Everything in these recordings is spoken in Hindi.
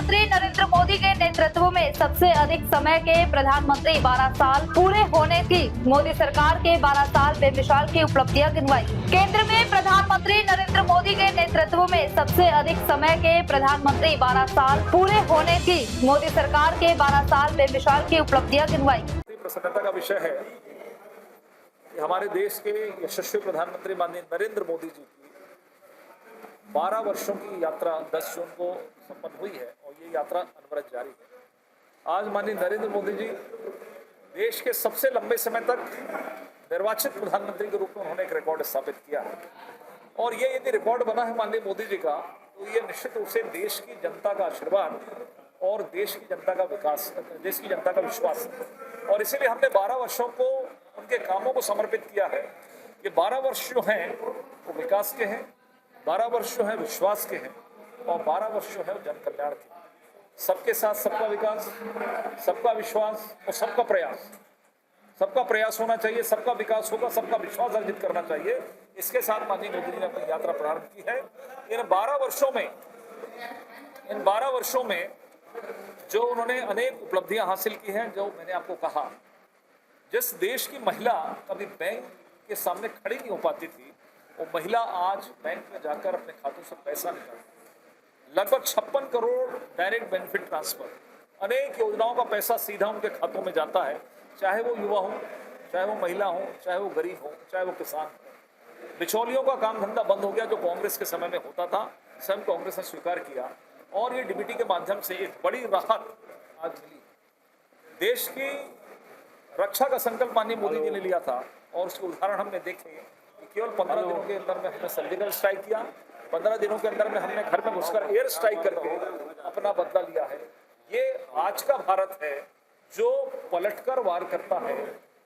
प्रधानमंत्री नरेंद्र मोदी के नेतृत्व में सबसे अधिक समय के प्रधानमंत्री 12 साल पूरे होने की मोदी सरकार के 12 साल बेमिसाल की उपलब्धियां गिनवाई। केंद्र में प्रधानमंत्री नरेंद्र मोदी के नेतृत्व में सबसे अधिक समय के प्रधानमंत्री 12 साल पूरे होने की मोदी सरकार के 12 साल बेमिसाल की उपलब्धियां गिनवाई। प्रसन्नता का विषय है कि हमारे देश के यशस्वी प्रधानमंत्री माननीय नरेंद्र मोदी जी की 12 वर्षों की यात्रा 10 जून को संपन्न हुई है और ये यात्रा अनवरत जारी है। आज माननीय नरेंद्र मोदी जी देश के सबसे लंबे समय तक निर्वाचित प्रधानमंत्री के रूप में उन्होंने एक रिकॉर्ड स्थापित किया है और ये यदि रिकॉर्ड बना है माननीय मोदी जी का, तो ये निश्चित रूप से देश की जनता का आशीर्वाद और देश की जनता का विकास, देश की जनता का विश्वास है। और इसीलिए हमने 12 वर्षों को उनके कामों को समर्पित किया है। ये 12 वर्ष जो हैं वो विकास के हैं, 12 वर्ष जो है विश्वास के हैं और 12 वर्ष जो है जन कल्याण के। सबके साथ सबका विकास, सबका विश्वास और सबका प्रयास। सबका प्रयास होना चाहिए, सबका विकास होगा, सबका विश्वास अर्जित करना चाहिए। इसके साथ माननीय मोदी जी ने अपनी यात्रा प्रारंभ की है। इन 12 वर्षों में जो उन्होंने अनेक उपलब्धियां हासिल की हैं, जो मैंने आपको कहा, जिस देश की महिला कभी बैंक के सामने खड़ी नहीं हो पाती थी, वो महिला आज बैंक में जाकर अपने खातों से पैसा निकालती। लगभग 56 करोड़ डायरेक्ट बेनिफिट ट्रांसफर, अनेक योजनाओं का पैसा सीधा उनके खातों में जाता है, चाहे वो युवा हो, चाहे वो महिला हो, चाहे वो गरीब हो, चाहे वो किसान हो। बिचौलियों का काम धंधा बंद हो गया जो कांग्रेस के समय में होता था, स्वयं कांग्रेस ने स्वीकार किया और ये डीबीटी के माध्यम से एक बड़ी राहत आज मिली। देश की रक्षा का संकल्प माननीय मोदी जी ने लिया था और उसके उदाहरण हमने देखे कि केवल 15 दिनों के अंदर में हमने सर्जिकल स्ट्राइक किया, 15 दिनों के अंदर में हमने घर में घुसकर एयर स्ट्राइक करके अपना बदला लिया है। ये आज का भारत है जो पलटकर वार करता है,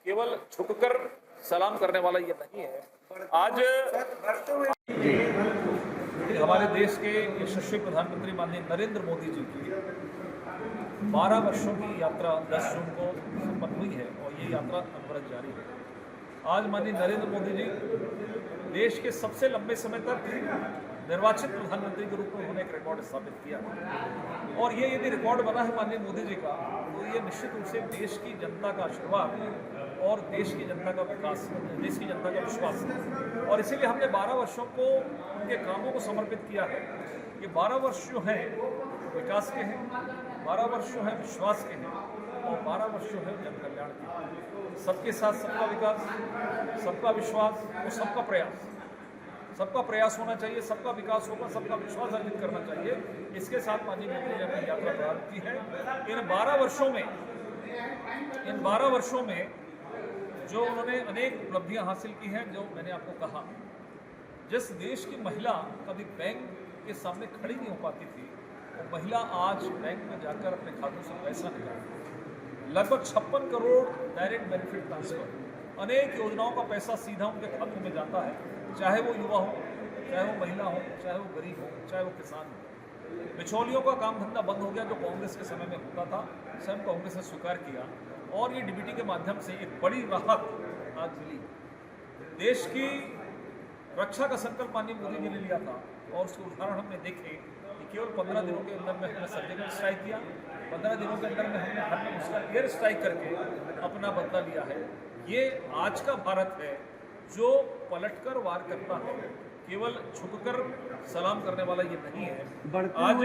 केवल झुककर सलाम करने वाला ये नहीं है। आज हमारे देश के यशस्वी प्रधानमंत्री माननीय नरेंद्र मोदी जी की 12 वर्षों की यात्रा 10 जून को संपन्न हुई है और ये यात्रा अनवरत जारी है। आज माननीय नरेंद्र मोदी जी देश के सबसे लंबे समय तक निर्वाचित प्रधानमंत्री के रूप में उन्होंने एक रिकॉर्ड स्थापित किया और ये यदि रिकॉर्ड बना है माननीय मोदी जी का, तो ये निश्चित रूप से देश की जनता का आशीर्वाद और देश की जनता का विकास, देश की जनता का विश्वास है। और इसीलिए हमने 12 वर्षों को उनके कामों को समर्पित किया है। ये 12 वर्ष जो हैं विकास के हैं, 12 वर्ष जो है विश्वास के हैं और 12 वर्ष जो है जन कल्याण के। सबके साथ सबका विकास, सबका विश्वास और सबका प्रयास। सबका प्रयास होना चाहिए, सबका विकास होगा, सबका विश्वास अर्जित करना चाहिए। इसके साथ माननीय मोदी जी ने अपनी यात्रा प्रारंभ की है। इन 12 वर्षों में जो उन्होंने अनेक उपलब्धियां हासिल की हैं, जो मैंने आपको कहा, जिस देश की महिला कभी बैंक के सामने खड़ी नहीं हो पाती थी, वो महिला आज बैंक में जाकर अपने खातों से पैसा निकालती। लगभग 56 करोड़ डायरेक्ट बेनिफिट ट्रांसफर, अनेक योजनाओं का पैसा सीधा उनके खातों में जाता है, चाहे वो युवा हो, चाहे वो महिला हो, चाहे वो गरीब हो, चाहे वो किसान हो। बिचौलियों का काम धंधा बंद हो गया जो कांग्रेस के समय में होता था, स्वयं कांग्रेस ने स्वीकार किया और ये डीबीटी के माध्यम से एक बड़ी राहत आज मिली। देश की रक्षा का संकल्प माननीय मोदी जी ने लिया था और उसके उदाहरण हमने देखे कि केवल 15 दिनों के अंदर में हमने सर्जिकल स्ट्राइक किया, 15 दिनों के अंदर में हमने घर में घुसकर एयर स्ट्राइक करके अपना बदला लिया है। ये आज का भारत है जो पलटकर वार करता है, केवल झुककर सलाम करने वाला ये नहीं है। आज